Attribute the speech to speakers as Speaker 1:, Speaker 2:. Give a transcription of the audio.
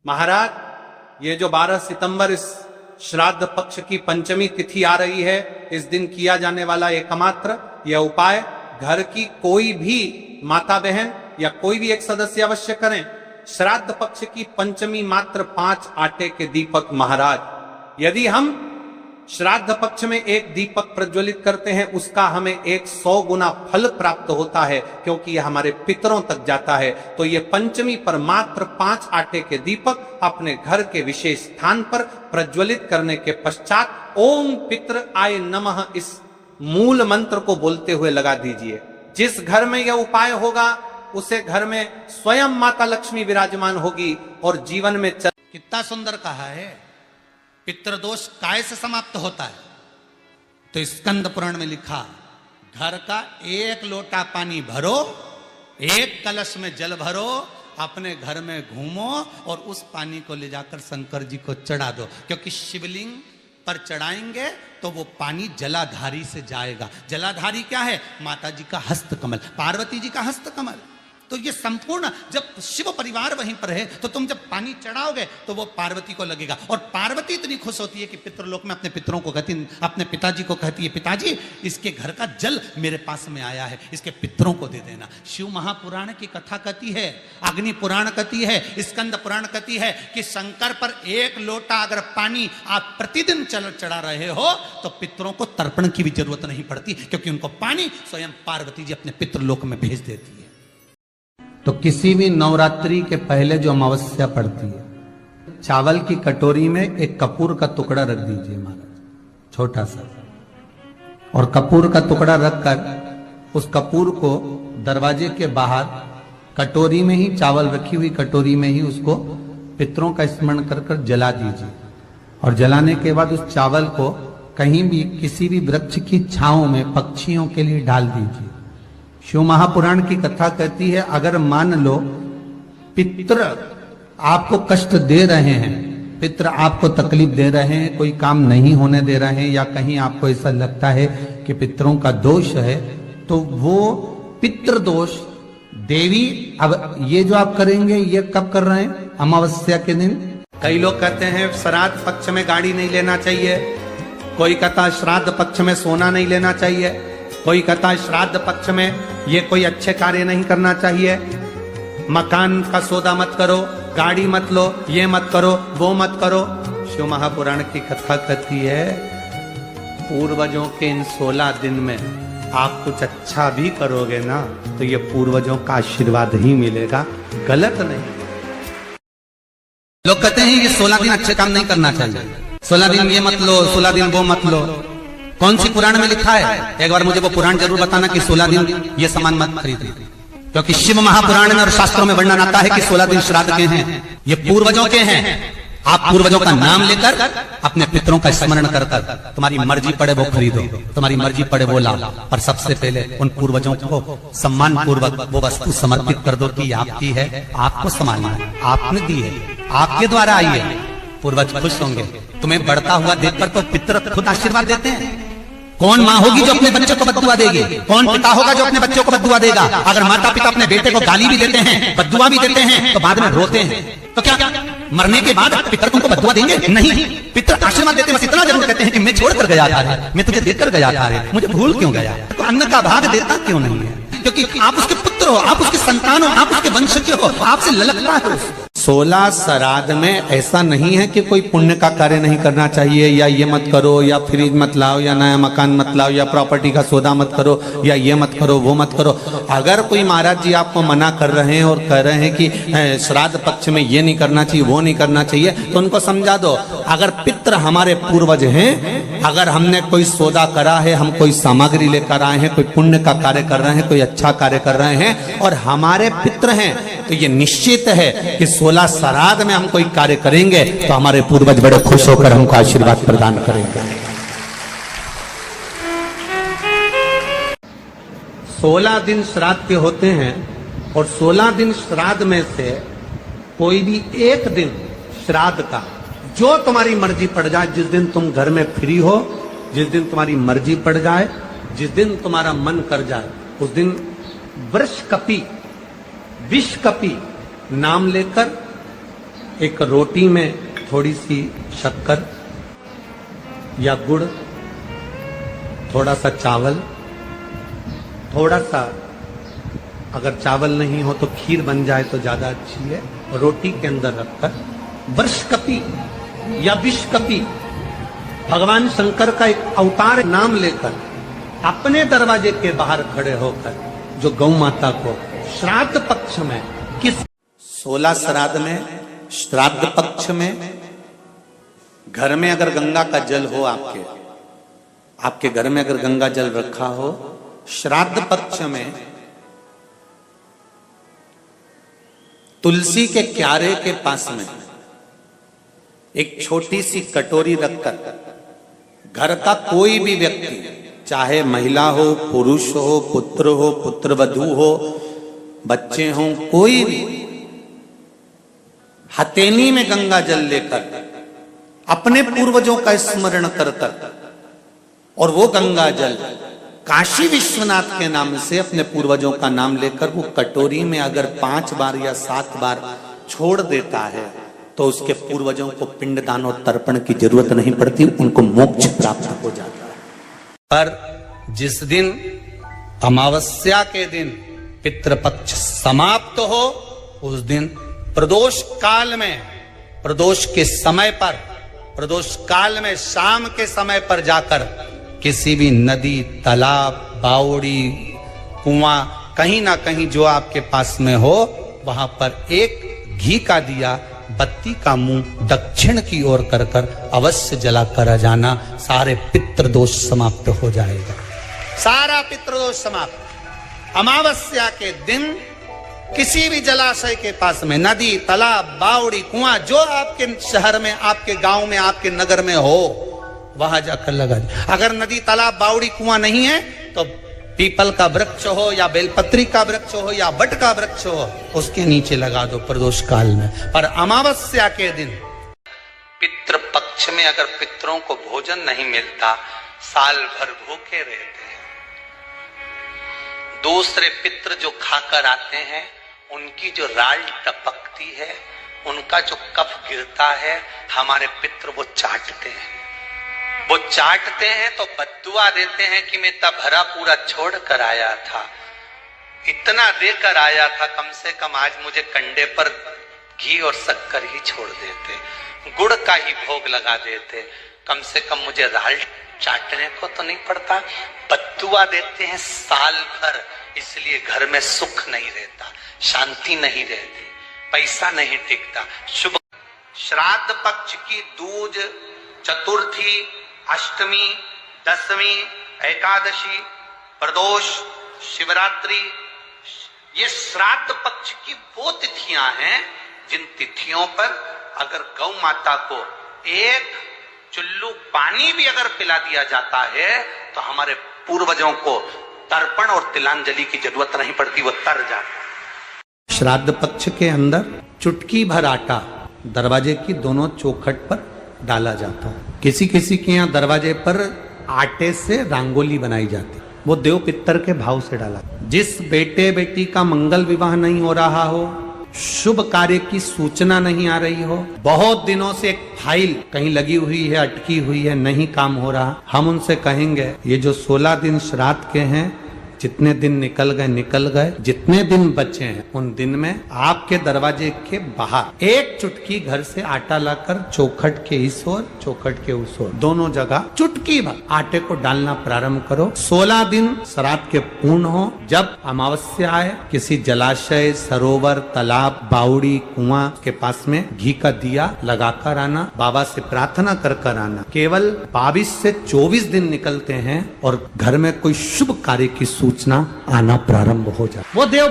Speaker 1: महाराज, ये जो 12 सितंबर इस श्राद्ध पक्ष की पंचमी तिथि आ रही है, इस दिन किया जाने वाला एकमात्र यह उपाय घर की कोई भी माता बहन या कोई भी एक सदस्य अवश्य करें। श्राद्ध पक्ष की पंचमी मात्र 5 आटे के दीपक। महाराज, यदि हम श्राद्ध पक्ष में एक दीपक प्रज्वलित करते हैं, उसका हमें 100 गुना फल प्राप्त होता है, क्योंकि यह हमारे पितरों तक जाता है। तो ये पंचमी पर मात्र 5 आटे के दीपक अपने घर के विशेष स्थान पर प्रज्वलित करने के पश्चात ओम पितृ आय नमः इस मूल मंत्र को बोलते हुए लगा दीजिए। जिस घर में यह उपाय होगा उसे घर में स्वयं माता लक्ष्मी विराजमान होगी और जीवन में
Speaker 2: कितना सुंदर कहा है, पितृदोष काय से समाप्त होता है। तो स्कंद पुराण में लिखा, घर का 1 लोटा पानी भरो, 1 कलश में जल भरो, अपने घर में घूमो और उस पानी को ले जाकर शंकर जी को चढ़ा दो, क्योंकि शिवलिंग पर चढ़ाएंगे तो वो पानी जलाधारी से जाएगा। जलाधारी क्या है? माता जी का हस्तकमल, पार्वती जी का हस्तकमल। तो ये संपूर्ण, जब शिव परिवार वहीं पर है तो तुम जब पानी चढ़ाओगे तो वो पार्वती को लगेगा। और पार्वती इतनी खुश होती है कि पितृलोक में अपने पितरों को कहती, अपने पिताजी को कहती है, पिताजी इसके घर का जल मेरे पास में आया है, इसके पितरों को दे देना। शिव महापुराण की कथा कहती है, अग्नि पुराण कहती है, स्कंद पुराण कहती है कि शंकर पर 1 लोटा अगर पानी आप प्रतिदिन चढ़ा रहे हो तो पितरों को तर्पण की भी जरूरत नहीं पड़ती, क्योंकि उनको पानी स्वयं पार्वती जी अपने पितृलोक में भेज देती है।
Speaker 3: तो किसी भी नवरात्रि के पहले जो अमावस्या पड़ती है, चावल की कटोरी में एक कपूर का टुकड़ा रख दीजिए महाराज, छोटा सा। और कपूर का टुकड़ा रखकर उस कपूर को दरवाजे के बाहर कटोरी में ही, चावल रखी हुई कटोरी में ही उसको पितरों का स्मरण कर कर जला दीजिए। और जलाने के बाद उस चावल को कहीं भी किसी भी वृक्ष की छांव में पक्षियों के लिए डाल दीजिए। शिव महापुराण की कथा कहती है, अगर मान लो पितृ आपको कष्ट दे रहे हैं, पितृ आपको तकलीफ दे रहे हैं, कोई काम नहीं होने दे रहे हैं, या कहीं आपको ऐसा लगता है कि पितरों का दोष है, तो वो पितृ दोष देवी, अब ये जो आप करेंगे ये कब कर रहे हैं? अमावस्या के दिन।
Speaker 1: कई लोग कहते हैं श्राद्ध पक्ष में गाड़ी नहीं लेना चाहिए, कोई कहता श्राद्ध पक्ष में सोना नहीं लेना चाहिए, कोई कहता है श्राद्ध पक्ष में ये कोई अच्छे कार्य नहीं करना चाहिए, मकान का सौदा मत करो, गाड़ी मत लो, ये मत करो, वो मत करो। शिव महापुराण की कथा कहती है, पूर्वजों के इन 16 दिन में आप कुछ अच्छा भी करोगे ना तो ये पूर्वजों का आशीर्वाद ही मिलेगा, गलत नहीं।
Speaker 3: लोग कहते हैं ये 16 दिन अच्छे काम नहीं करना चाहिए, 16 दिन ये मत लो, 16 दिन वो मत लो। कौन सी पुराण में लिखा है? एक बार मुझे वो पुराण जरूर बताना कि 16 दिन ये सामान मत खरीदे, क्योंकि शिव महापुराण में और शास्त्रों में वर्णन आता है कि 16 दिन श्राद्ध के हैं, ये पूर्वजों के हैं। आप पूर्वजों का नाम लेकर अपने पितरों का स्मरण कर कर, तुम्हारी मर्जी पड़े वो खरीदो, तुम्हारी मर्जी पड़े वो लाओ, और सबसे पहले उन पूर्वजों को सम्मान पूर्वक वो वस्तु समर्पित कर दो कि आपकी है, आपको संभालना है, आपने दी है, आपके द्वारा आई है। पूर्वज खुश होंगे। तुम्हें बढ़ता हुआ देखकर तो पितर खुद आशीर्वाद देते हैं। कौन माँ होगी जो अपने बच्चों को बद्दुआ देगी? कौन पिता होगा जो अपने बच्चों को बद्दुआ देगा? अगर माता पिता अपने बेटे को गाली भी देते हैं, बद्दुआ भी देते हैं, तो बाद में रोते हैं, तो क्या मरने के बाद पितर तुमको बद्दुआ देंगे? नहीं, पितर आशीर्वाद देते, बस इतना जरूर कहते हैं कि मैं छोड़कर गया था, मैं तुझे देकर गया था, मुझे भूल क्यों गया? तो अन्न का भाग देता क्यों नहीं है? क्योंकि आप उसके पुत्र हो, आप उसके संतान हो, आप उसके वंशज हो, आपसे ललकता है।
Speaker 1: 16 श्राद्ध में ऐसा नहीं है कि कोई पुण्य का कार्य नहीं करना चाहिए, या ये मत करो, या फ्रिज मत लाओ, या नया मकान मत लाओ, या प्रॉपर्टी का सौदा मत करो, या ये मत करो, वो मत करो। अगर कोई महाराज जी आपको मना कर रहे हैं और कह रहे हैं कि श्राद्ध पक्ष में ये नहीं करना चाहिए, वो नहीं करना चाहिए, तो उनको समझा दो, अगर पितृ हमारे पूर्वज हैं, अगर हमने कोई सौदा करा है, हम कोई सामग्री लेकर आए हैं, कोई पुण्य का कार्य कर रहे हैं, कोई अच्छा कार्य कर रहे हैं और हमारे पितृ हैं, तो ये निश्चित है कि 16 श्राद्ध में हम कोई कार्य करेंगे तो हमारे पूर्वज बड़े खुश होकर हमको आशीर्वाद प्रदान करेंगे। 16 दिन श्राद्ध के होते हैं और 16 दिन श्राद्ध में से कोई भी एक दिन श्राद्ध का जो तुम्हारी मर्जी पड़ जाए, जिस दिन तुम घर में फ्री हो, जिस दिन तुम्हारी मर्जी पड़ जाए, जिस दिन तुम्हारा मन कर जाए, उस दिन वृषकपि, विषकपि नाम लेकर एक रोटी में थोड़ी सी शक्कर या गुड़, थोड़ा सा चावल, थोड़ा सा अगर चावल नहीं हो तो खीर बन जाए तो ज्यादा अच्छी है, रोटी के अंदर रखकर वर्षकपि या विषकपि भगवान शंकर का एक अवतार नाम लेकर अपने दरवाजे के बाहर खड़े होकर जो गौ माता को श्राद्ध पक्ष में 16 श्राद्ध में, श्राद्ध पक्ष में घर में अगर गंगा का जल हो, आपके घर में अगर गंगा जल रखा हो, श्राद्ध पक्ष में तुलसी के क्यारे के पास में एक छोटी सी कटोरी रखकर घर का कोई भी व्यक्ति, चाहे महिला हो, पुरुष हो, पुत्रवधू हो, बच्चे हों, कोई भी हथेली में गंगा जल लेकर अपने पूर्वजों का स्मरण कर और वो गंगा जल काशी विश्वनाथ के नाम से अपने पूर्वजों का नाम लेकर वो कटोरी में अगर 5 बार या 7 बार छोड़ देता है तो उसके पूर्वजों को पिंडदान और तर्पण की जरूरत नहीं पड़ती, उनको मोक्ष प्राप्त हो जाता है।
Speaker 3: पर जिस दिन अमावस्या के दिन पितृपक्ष समाप्त हो, उस दिन प्रदोष काल में, प्रदोष के समय पर, प्रदोष काल में शाम के समय पर जाकर किसी भी नदी, तालाब, बावड़ी, कुआं, कहीं ना कहीं जो आपके पास में हो, वहां पर एक घी का दिया, बत्ती का मुंह दक्षिण की ओर कर कर अवश्य जला कर जाना, सारे पितृदोष समाप्त हो जाएगा, सारा पितृदोष समाप्त। अमावस्या के दिन किसी भी जलाशय के पास में, नदी, तालाब, बावड़ी, कुआं, जो आपके शहर में, आपके गांव में, आपके नगर में हो, वहां जाकर लगा दे। अगर नदी, तालाब, बावड़ी, कुआं नहीं है तो पीपल का वृक्ष हो या बेलपत्री का वृक्ष हो या बट का वृक्ष हो, उसके नीचे लगा दो प्रदोष काल में। पर अमावस्या के दिन पितृ पक्ष में अगर पितरों को भोजन नहीं मिलता, साल भर भूखे रहते हैं। दूसरे पितृ जो खाकर आते हैं, उनकी जो राल टपकती है, उनका जो कफ गिरता है, हमारे पितृ वो चाटते हैं। वो चाटते हैं तो बद्दुआ देते हैं कि मैं इतना भरा पूरा छोड़ कर आया था, इतना देकर आया था, कम से कम आज मुझे कंडे पर घी और शक्कर ही छोड़ देते, गुड़ का ही भोग लगा देते, कम से कम मुझे राल चाटने को तो नहीं पड़ता। बद्दुआ देते हैं साल भर, इसलिए घर में सुख नहीं रहता, शांति नहीं रहती, पैसा नहीं टिकता। शुभ श्राद्ध पक्ष की दूज, चतुर्थी, अष्टमी, दशमी, एकादशी, प्रदोष, शिवरात्रि, ये श्राद्ध पक्ष की वो तिथियां हैं जिन तिथियों पर अगर गौ माता को एक चुल्लू पानी भी अगर पिला दिया जाता है तो हमारे पूर्वजों को तर्पण और तिलांजलि की जरूरत नहीं पड़ती, वो तर जाता है। श्राद्ध पक्ष के अंदर चुटकी भर आटा दरवाजे की दोनों चौखट पर डाला जाता है। किसी किसी के यहाँ दरवाजे पर आटे से रंगोली बनाई जाती, वो देव पितर के भाव से डाला। जिस बेटे बेटी का मंगल विवाह नहीं हो रहा हो, शुभ कार्य की सूचना नहीं आ रही हो, बहुत दिनों से एक फाइल कहीं लगी हुई है, अटकी हुई है, नहीं काम हो रहा, हम उनसे कहेंगे ये जो 16 दिन श्राद्ध के हैं, जितने दिन निकल गए, जितने दिन बचे हैं उन दिन में आपके दरवाजे के बाहर एक चुटकी घर से आटा लाकर चौखट के इस ओर, चौखट के उस ओर, दोनों जगह चुटकी भर आटे को डालना प्रारंभ करो। 16 दिन श्राद्ध के पूर्ण हो। जब अमावस्या आए, किसी जलाशय, सरोवर, तालाब, बावड़ी, कुआं के पास में घी का दिया लगाकर आना, बाबा से प्रार्थना कर कर आना। केवल 22 से 24 दिन निकलते हैं और घर में कोई शुभ कार्य की सूचना आना प्रारंभ हो जाए। वो देव